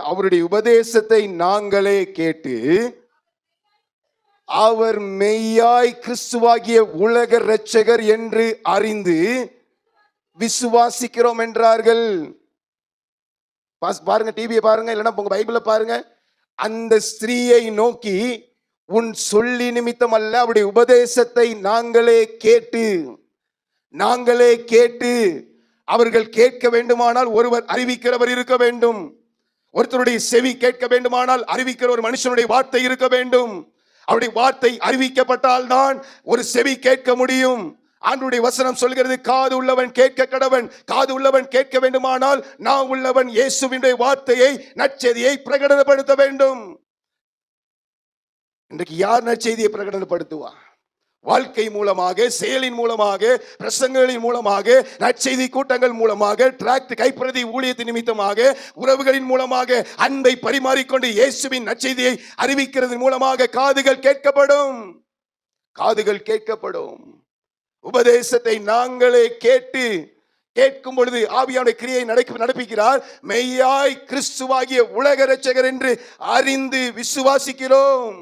அவருடைய உபதேசத்தை நாங்களே கேட்டு அவர் மெய்யாய் கிறிஸ்துவாகிய உலக இரட்சகர் என்று அறிந்து விசுவாசிக்கிறோம் என்றார்கள். பாருங்க, டிவியை பாருங்க, இல்லைன்னா உங்க பைபிளை பாருங்க. அந்த ஸ்திரீயை நோக்கி, உன் சொல்லி நிமித்தம் அல்ல, அவருடைய உபதேசத்தை நாங்களே கேட்டு அவர்கள் கேட்க வேண்டுமானால் ஒருவர் அறிவிக்கிறவர் இருக்க வேண்டும். ஒருத்தருடைய செவி கேட்க வேண்டுமானால் அறிவிக்கிற ஒரு மனுஷனுடைய வார்த்தை இருக்க வேண்டும். அவருடைய வார்த்தை அறிவிக்கப்பட்டால் தான் ஒரு செவி கேட்க முடியும். ஆண்டவருடைய வசனம் சொல்கிறது, காது உள்ளவன் கேட்க கடவன். காது உள்ளவன் கேட்க வேண்டுமானால் நான் உள்ளவன் இயேசுவினுடைய வார்த்தையை, நற்செய்தியை பிரகடனப்படுத்த வேண்டும். இன்றைக்கு யார் நற்செய்தியை பிரகடனப்படுத்துவா? வாழ்க்கை மூலமாக, செயலின் மூலமாக, பிரசங்கங்களின் மூலமாக, நற்செய்தி கூட்டங்கள் மூலமாக, டிராக்ட் கைப்பிரதி ஊழியத்தின் நிமித்தமாக, உறவுகளின் மூலமாக அன்பை பரிமாறிக்கொண்டு இயேசுவின் நற்செய்தியை அறிவிக்கிறது மூலமாக காதுகள் கேட்கப்படும். உபதேசத்தை நாங்களே கேட்கும் பொழுது ஆவியானுடைய கிரியை நடப்பிக்கிறார். மெய்யாய் கிறிஸ்துவாகிய உலக இரட்சகர் என்று அறிந்து விசுவாசிக்கிறோம்.